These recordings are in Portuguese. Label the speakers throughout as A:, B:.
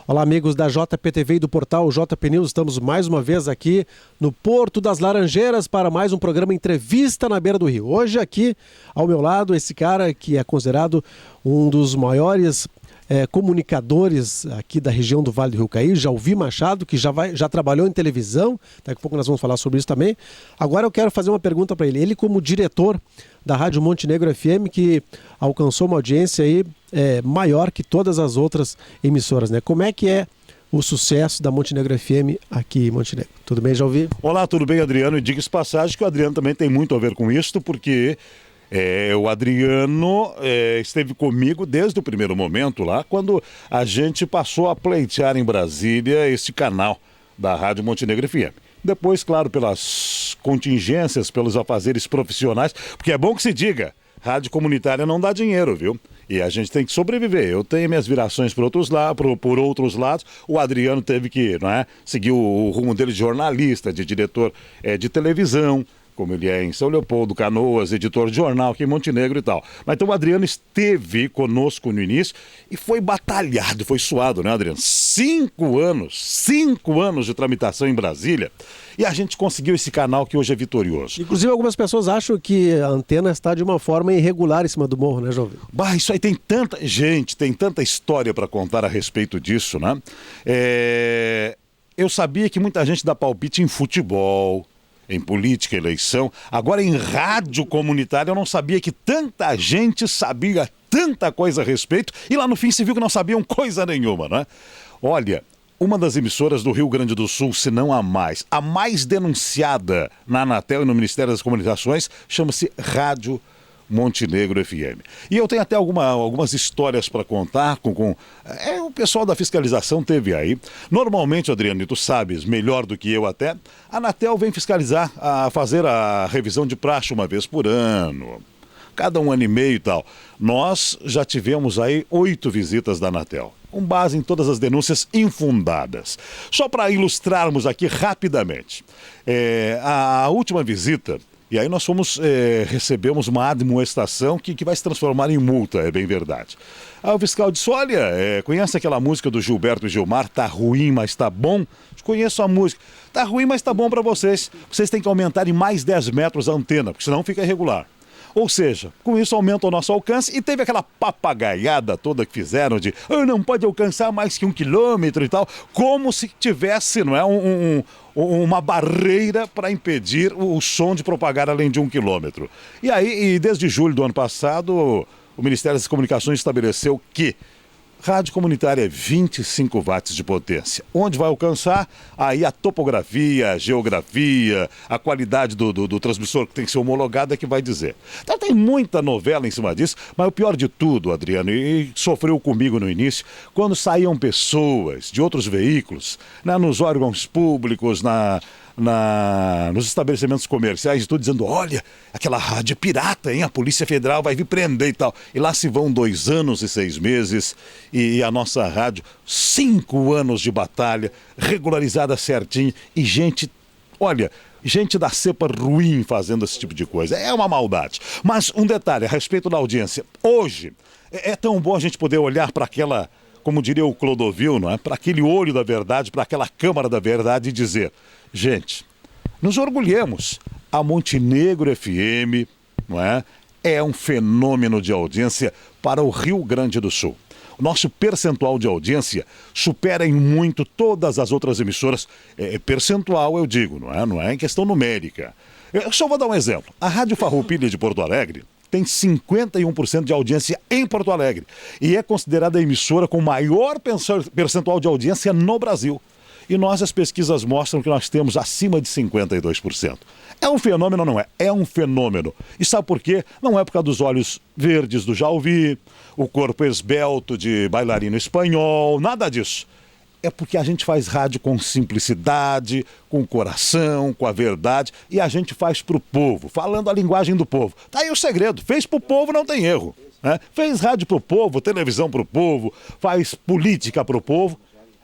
A: Olá, amigos da JPTV e do portal JP News. Estamos mais uma vez aqui no Porto das Laranjeiras para mais um programa Entrevista na Beira do Rio. Hoje aqui ao meu lado esse cara que é considerado um dos maiores comunicadores aqui da região do Vale do Rio Caí, Jalvi Machado, que já trabalhou em televisão. Daqui a pouco nós vamos falar sobre isso também. Agora eu quero fazer uma pergunta para ele. Ele como diretor da Rádio Montenegro FM, que alcançou uma audiência aí maior que todas as outras emissoras, né? Como é que é o sucesso da Montenegro FM aqui em Montenegro? Tudo bem, Jalvi?
B: Olá, tudo bem, Adriano? E diga-se passagem que o Adriano também tem muito a ver com isso, porque o Adriano esteve comigo desde o primeiro momento lá, quando a gente passou a pleitear em Brasília esse canal da Rádio Montenegro FM. Depois, claro, pelas contingências, pelos afazeres profissionais, porque é bom que se diga, rádio comunitária não dá dinheiro, viu? E a gente tem que sobreviver. Eu tenho minhas virações por outros lados. O Adriano teve que, seguir o rumo dele de jornalista, de diretor de televisão, como ele é em São Leopoldo, Canoas, editor de jornal aqui em Montenegro e tal. Mas então o Adriano esteve conosco no início e foi batalhado, foi suado, né, Adriano? 5 anos de tramitação em Brasília e a gente conseguiu esse canal que hoje é vitorioso.
A: Inclusive algumas pessoas acham que a antena está de uma forma irregular em cima do morro, né, Jovem?
B: Isso aí tem tanta história para contar a respeito disso, né? Eu sabia que muita gente dá palpite em futebol, em política, eleição. Agora, em rádio comunitária, eu não sabia que tanta gente sabia tanta coisa a respeito e lá no fim se viu que não sabiam coisa nenhuma, né? Olha, uma das emissoras do Rio Grande do Sul, se não a mais denunciada na Anatel e no Ministério das Comunicações, chama-se Rádio Montenegro FM. E eu tenho até algumas histórias para contar o pessoal da fiscalização teve aí. Normalmente, Adriano, e tu sabes melhor do que eu até, a Anatel vem fiscalizar, fazer a revisão de praxe uma vez por ano, cada 1 ano e meio e tal. Nós já tivemos aí 8 visitas da Anatel, com base em todas as denúncias infundadas. Só para ilustrarmos aqui rapidamente, a última visita. E aí nós recebemos uma admoestação que vai se transformar em multa, é bem verdade. Aí o fiscal disse, olha, conhece aquela música do Gilberto e Gilmar, tá ruim, mas tá bom? Conheço a música, tá ruim, mas tá bom para vocês. Vocês têm que aumentar em mais 10 metros a antena, porque senão fica irregular. Ou seja, com isso aumenta o nosso alcance e teve aquela papagaiada toda que fizeram de não pode alcançar mais que 1 quilômetro e tal, como se tivesse, uma barreira para impedir o som de propagar além de 1 quilômetro. E aí, desde julho do ano passado, o Ministério das Comunicações estabeleceu que rádio comunitária é 25 watts de potência. Onde vai alcançar? Aí a topografia, a geografia, a qualidade do transmissor que tem que ser homologado é que vai dizer. Então tem muita novela em cima disso, mas o pior de tudo, Adriano, e sofreu comigo no início, quando saíam pessoas de outros veículos, nos órgãos públicos, nos estabelecimentos comerciais e tudo, dizendo, olha, aquela rádio é pirata, hein? A Polícia Federal vai vir prender e tal. E lá se vão 2 anos e 6 meses e a nossa rádio, 5 anos de batalha, regularizada certinho e gente da cepa ruim fazendo esse tipo de coisa. É uma maldade. Mas um detalhe a respeito da audiência. Hoje, é tão bom a gente poder olhar para aquela, como diria o Clodovil, não é? Para aquele olho da verdade, para aquela câmara da verdade e dizer, gente, nos orgulhemos, a Montenegro FM, é um fenômeno de audiência para o Rio Grande do Sul. O nosso percentual de audiência supera em muito todas as outras emissoras. Percentual, eu digo, não é em questão numérica. Eu só vou dar um exemplo. A Rádio Farroupilha de Porto Alegre tem 51% de audiência em Porto Alegre e é considerada a emissora com maior percentual de audiência no Brasil. E as pesquisas mostram que nós temos acima de 52%. É um fenômeno, não é? É um fenômeno. E sabe por quê? Não é por causa dos olhos verdes do Jalvi, o corpo esbelto de bailarino espanhol, nada disso. É porque a gente faz rádio com simplicidade, com coração, com a verdade, e a gente faz pro povo, falando a linguagem do povo. Tá aí o segredo, fez pro povo, não tem erro. Fez rádio pro povo, televisão pro povo, faz política pro povo.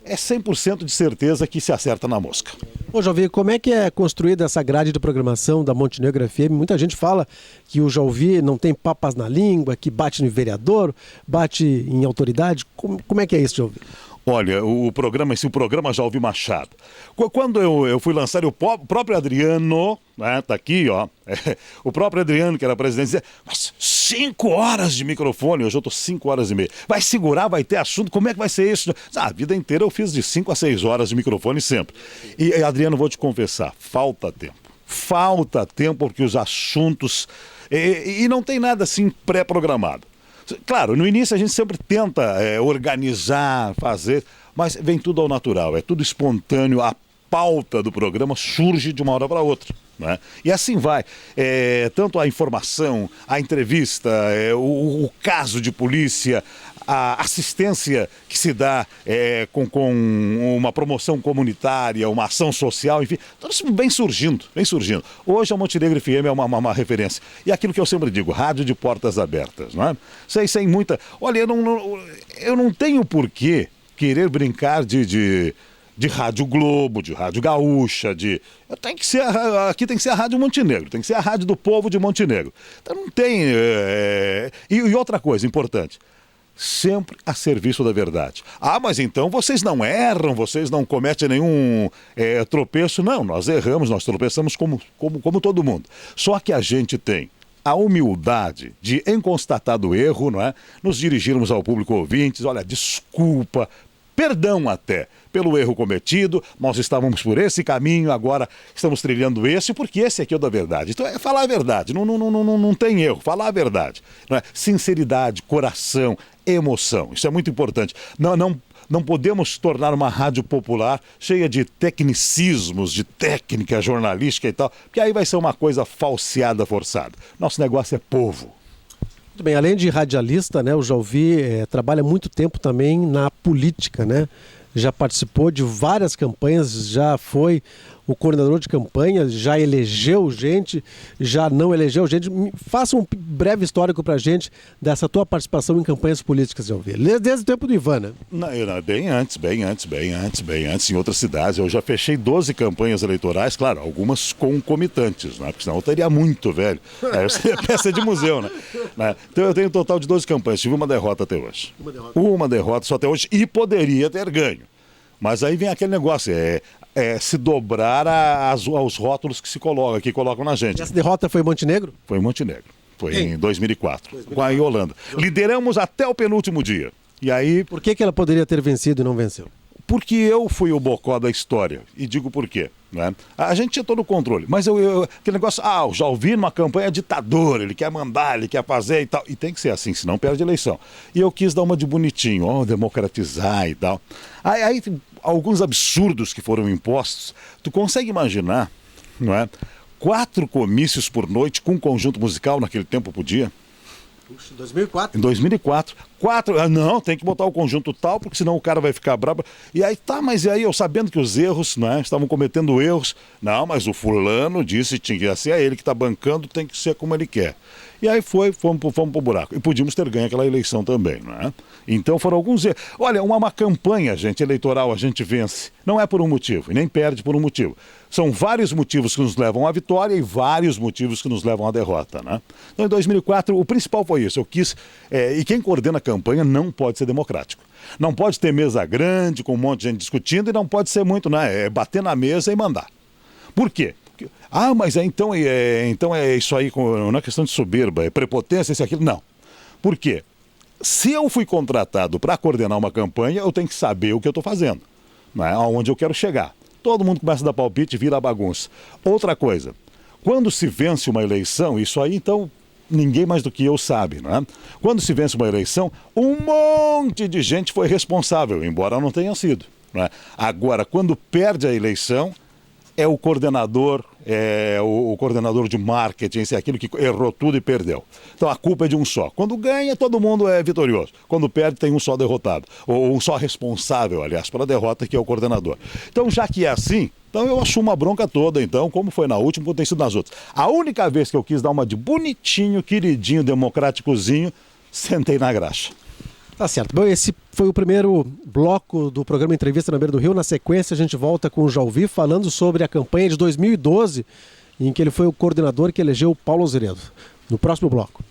B: é 100% de certeza que se acerta na mosca.
A: Ô, Jalvi, como é que é construída essa grade de programação da Montenegro FM? Muita gente fala que o Jalvi não tem papas na língua, que bate no vereador, bate em autoridade. Como é que é isso, Jalvi?
B: Olha, o programa Jalvi Machado. Quando eu fui lançar, o próprio Adriano, né, tá aqui, ó, o próprio Adriano, que era presidente, dizia, mas 5 horas de microfone, hoje eu tô 5 horas e meia. Vai segurar, vai ter assunto, como é que vai ser isso? A vida inteira eu fiz de 5 a 6 horas de microfone sempre. E Adriano, vou te confessar, falta tempo. Falta tempo porque os assuntos... E não tem nada assim pré-programado. Claro, no início a gente sempre tenta organizar, fazer, mas vem tudo ao natural, é tudo espontâneo, a pauta do programa surge de uma hora para outra, né? E assim vai, tanto a informação, a entrevista, o caso de polícia, a assistência que se dá com uma promoção comunitária, uma ação social, enfim, tudo isso vem surgindo, vem surgindo. Hoje a Montenegro FM é uma referência. E aquilo que eu sempre digo, rádio de portas abertas, não é? Sem muita... Olha, eu não tenho porquê querer brincar de Rádio Globo, de Rádio Gaúcha, aqui tem que ser a Rádio Montenegro, tem que ser a rádio do povo de Montenegro. Então não tem... E outra coisa importante, sempre a serviço da verdade. Ah, mas então vocês não erram, vocês não cometem nenhum tropeço. Não, nós erramos, nós tropeçamos como todo mundo. Só que a gente tem a humildade de, em constatado erro, não é, nos dirigirmos ao público ouvintes, olha, desculpa, perdão até pelo erro cometido, nós estávamos por esse caminho, agora estamos trilhando esse, porque esse aqui é o da verdade. Então é falar a verdade, não tem erro, falar a verdade. Não é? Sinceridade, coração, emoção, isso é muito importante. Não podemos tornar uma rádio popular cheia de tecnicismos, de técnica jornalística e tal, porque aí vai ser uma coisa falseada, forçada. Nosso negócio é povo.
A: Muito bem, além de radialista, né, o Jalvi trabalha muito tempo também na política, né? Já participou de várias campanhas, já foi o coordenador de campanha, já elegeu gente, já não elegeu gente. Faça um breve histórico pra gente dessa tua participação em campanhas políticas, Jalvi. Desde o tempo do Ivan, né?
B: Não, bem antes, em outras cidades. Eu já fechei 12 campanhas eleitorais, claro, algumas concomitantes, né? Porque senão eu teria muito, velho. Aí eu seria peça de museu, né? Então eu tenho um total de 12 campanhas, tive uma derrota até hoje. Uma derrota só até hoje e poderia ter ganho. Mas aí vem aquele negócio, se dobrar aos rótulos que colocam na gente.
A: E essa derrota foi em Montenegro?
B: Foi em Montenegro. Foi em 2004, com a Holanda. Lideramos até o penúltimo dia. E aí...
A: Por que ela poderia ter vencido e não venceu?
B: Porque eu fui o bocó da história. E digo por quê. Né? A gente tinha todo o controle. Mas aquele negócio, o Jalvi numa campanha ditador, ele quer mandar, ele quer fazer e tal. E tem que ser assim, senão perde a eleição. E eu quis dar uma de bonitinho, democratizar e tal. Aí alguns absurdos que foram impostos. Tu consegue imaginar, não é? 4 comícios por noite com um conjunto musical naquele tempo podia?
A: Puxa, 2004.
B: Em 2004. 4, não, tem que botar o conjunto tal, porque senão o cara vai ficar brabo. E aí, mas e aí eu sabendo que os erros, né, estavam cometendo erros. Não, mas o fulano disse que tinha que ser ele que está bancando, tem que ser como ele quer. E aí fomos pro buraco. E podíamos ter ganho aquela eleição também, não é? Então foram alguns erros. Olha, uma campanha, gente, eleitoral, a gente vence. Não é por um motivo, e nem perde por um motivo. São vários motivos que nos levam à vitória e vários motivos que nos levam à derrota, né? Então, em 2004, o principal foi isso. Eu quis... e quem coordena a campanha não pode ser democrático. Não pode ter mesa grande, com um monte de gente discutindo, e não pode ser muito, né? Bater na mesa e mandar. Por quê? Mas então é isso aí, não é questão de soberba, é prepotência, isso e aquilo. Não. Por quê? Se eu fui contratado para coordenar uma campanha, eu tenho que saber o que eu estou fazendo, né? Aonde eu quero chegar. Todo mundo começa a dar palpite e vira bagunça. Outra coisa, quando se vence uma eleição, isso aí então ninguém mais do que eu sabe, não é? Quando se vence uma eleição, um monte de gente foi responsável, embora não tenha sido, não é? Agora, quando perde a eleição, é o coordenador de marketing, é aquilo que errou tudo e perdeu. Então a culpa é de um só. Quando ganha, todo mundo é vitorioso. Quando perde, tem um só derrotado. Ou um só responsável, aliás, pela derrota, que é o coordenador. Então, já que é assim, então eu assumo a bronca toda, então, como foi na última, como tem sido nas outras. A única vez que eu quis dar uma de bonitinho, queridinho, democráticozinho, sentei na graxa.
A: Tá certo. Bom, esse foi o primeiro bloco do programa Entrevista na Beira do Rio. Na sequência, a gente volta com o Jalvi falando sobre a campanha de 2012, em que ele foi o coordenador que elegeu o Paulo Azeredo. No próximo bloco.